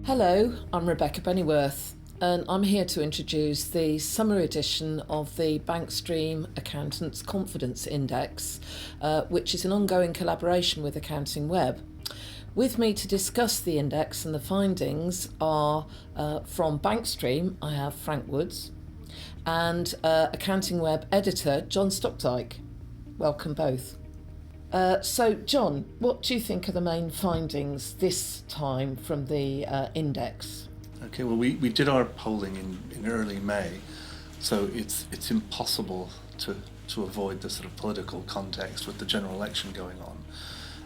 Hello, I'm Rebecca Bennyworth, and I'm here to introduce the summer edition of the Bankstream Accountants Confidence Index, which is an ongoing collaboration with Accounting Web. With me to discuss the index and the findings are from Bankstream, I have Frank Woods, and Accounting Web editor John Stockdyke. Welcome both. So, John, what do you think are the main findings this time from the index? Okay, well, we did our polling in early May, so it's impossible to avoid the sort of political context with the general election going on.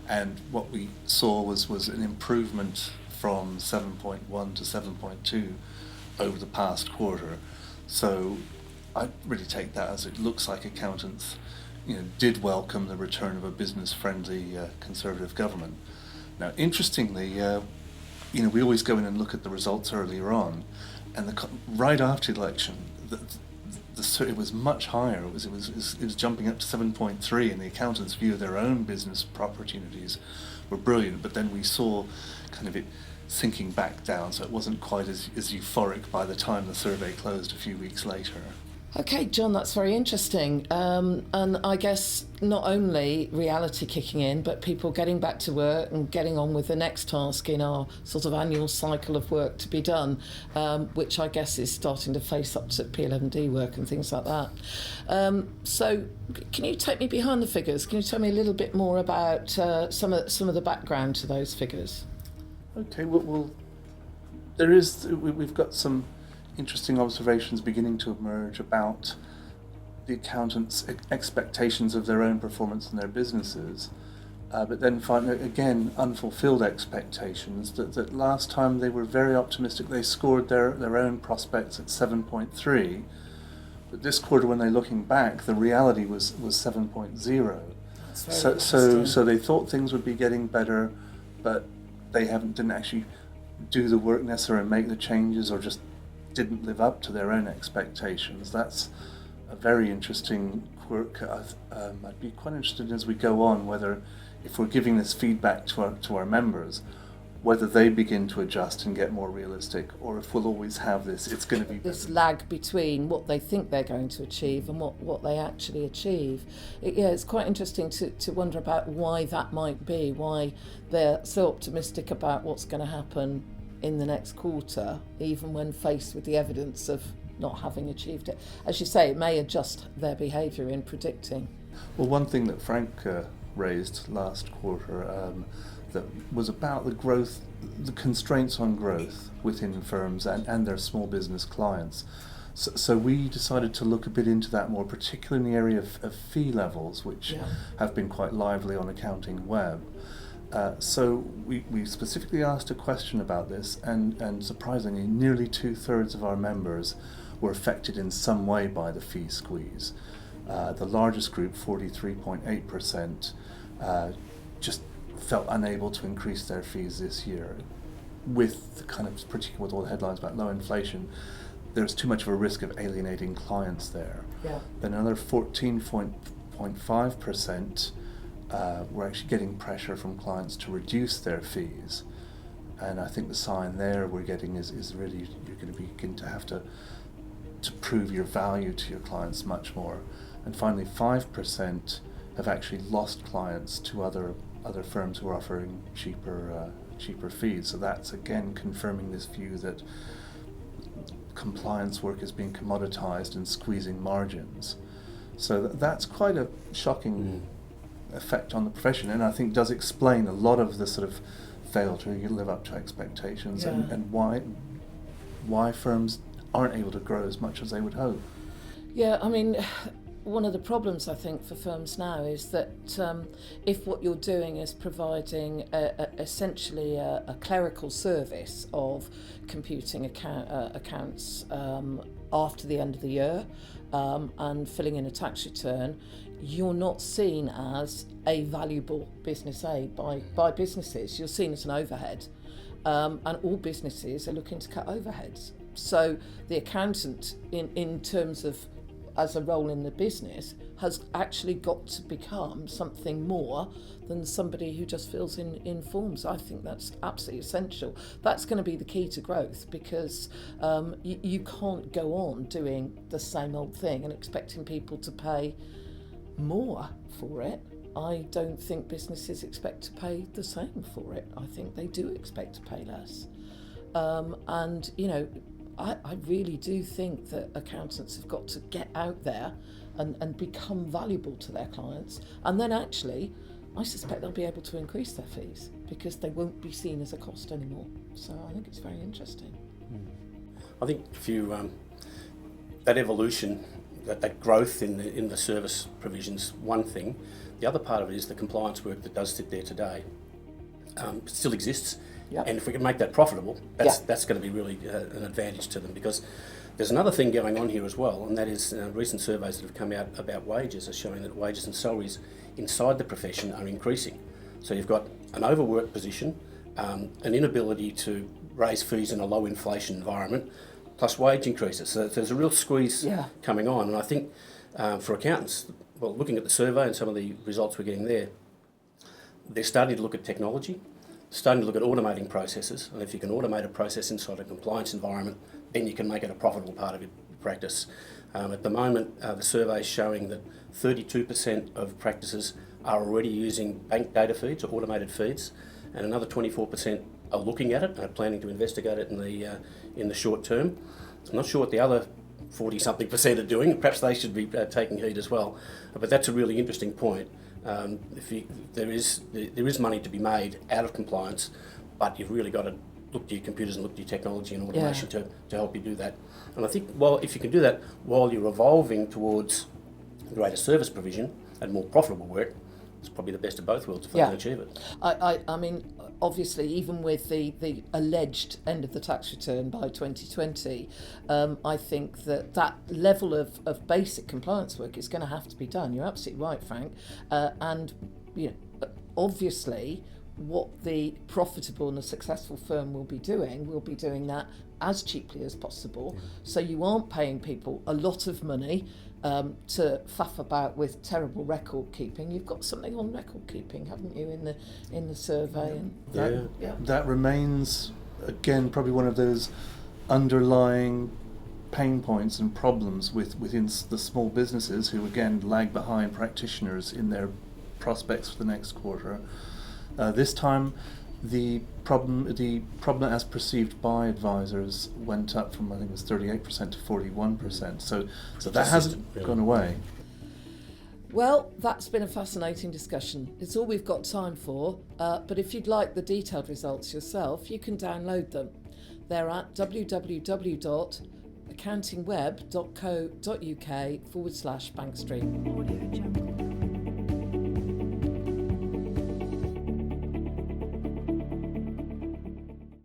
And what we saw was an improvement from 7.1 to 7.2 over the past quarter. So I really take that as it looks like accountants did welcome the return of a business-friendly Conservative government. Now, interestingly, we always go in and look at the results earlier on, and right after the election, it was much higher. It was jumping up to 7.3, and the accountants' view of their own business opportunities were brilliant. But then we saw kind of it sinking back down, so it wasn't quite as euphoric by the time the survey closed a few weeks later. Okay, John, that's very interesting. And I guess not only reality kicking in, but people getting back to work and getting on with the next task in our sort of annual cycle of work to be done, which I guess is starting to face up to P11D work and things like that. So can you take me behind the figures? Can you tell me a little bit more about some of the background to those figures? Okay, well we've got some interesting observations beginning to emerge about the accountants' expectations of their own performance in their businesses, but then find again unfulfilled expectations. That last time they were very optimistic, they scored their own prospects at 7.3, but this quarter, when they're looking back, the reality was 7.0. So they thought things would be getting better, but they didn't actually do the work necessary and make the changes, or just didn't live up to their own expectations. That's a very interesting quirk. I'd be quite interested as we go on whether, if we're giving this feedback to our members, whether they begin to adjust and get more realistic, or if we'll always have this. It's going to be this lag between what they think they're going to achieve and what they actually achieve. It's quite interesting to wonder about why that might be, why they're so optimistic about what's going to happen in the next quarter, even when faced with the evidence of not having achieved it. As you say, it may adjust their behaviour in predicting. Well, one thing that Frank raised last quarter that was about the growth, the constraints on growth within firms and their small business clients. So we decided to look a bit into that more, particularly in the area of fee levels, which have been quite lively on Accounting Web. So we specifically asked a question about this, and surprisingly, nearly 2/3 of our members were affected in some way by the fee squeeze. The largest group, 43.8%, just felt unable to increase their fees this year. With particularly with all the headlines about low inflation, there's too much of a risk of alienating clients there. Yeah. Then another 14.5% we're actually getting pressure from clients to reduce their fees, and I think the sign there we're getting is really you're going to begin to have to prove your value to your clients much more. And finally, 5% have actually lost clients to other firms who are offering cheaper fees. So that's again confirming this view that compliance work is being commoditized and squeezing margins. So that's quite a shocking effect on the profession, and I think does explain a lot of the sort of fail to live up to expectations, and why firms aren't able to grow as much as they would hope. Yeah, I mean, one of the problems I think for firms now is that if what you're doing is providing essentially a clerical service of computing accounts after the end of the year and filling in a tax return, you're not seen as a valuable business aid by businesses. You're seen as an overhead, and all businesses are looking to cut overheads. So the accountant, in terms of as a role in the business has actually got to become something more than somebody who just fills in forms. I think that's absolutely essential. That's going to be the key to growth, because you can't go on doing the same old thing and expecting people to pay more for it. I don't think businesses expect to pay the same for it. I think they do expect to pay less. And, you know, I really do think that accountants have got to get out there and become valuable to their clients. And then actually, I suspect they'll be able to increase their fees because they won't be seen as a cost anymore. So I think it's very interesting. I think if you, that evolution, that growth in the service provision's one thing. The other part of it is the compliance work that does sit there today. Still exists. Yep. And if we can make that profitable, that's going to be really an advantage to them, because there's another thing going on here as well, and that is recent surveys that have come out about wages are showing that wages and salaries inside the profession are increasing. So you've got an overworked position, an inability to raise fees in a low inflation environment, plus wage increases. So there's a real squeeze coming on, and I think for accountants, well, looking at the survey and some of the results we're getting there, they're starting to look at technology, starting to look at automating processes, and if you can automate a process inside a compliance environment, then you can make it a profitable part of your practice. At the moment, the survey is showing that 32% of practices are already using bank data feeds or automated feeds, and another 24% are looking at it and are planning to investigate it in the short term. I'm not sure what the other 40-something% are doing. Perhaps they should be taking heed as well. But that's a really interesting point. There is money to be made out of compliance, but you've really got to look to your computers and look to your technology and automation to help you do that. And I think, well, if you can do that while you're evolving towards greater service provision and more profitable work, it's probably the best of both worlds if they can achieve it. I mean, obviously, even with the alleged end of the tax return by 2020, I think that level of basic compliance work is going to have to be done. You're absolutely right, Frank. And you know, obviously, what the profitable and a successful firm will be doing that as cheaply as possible. So you aren't paying people a lot of money to faff about with terrible record keeping. You've got something on record keeping, haven't you, in the survey? And that remains, again, probably one of those underlying pain points and problems within the small businesses who, again, lag behind practitioners in their prospects for the next quarter. This time, the problem as perceived by advisors went up from, I think it was 38% to 41%. So that hasn't gone away. Well, that's been a fascinating discussion. It's all we've got time for, but if you'd like the detailed results yourself, you can download them. They're at www.accountingweb.co.uk/Bankstream.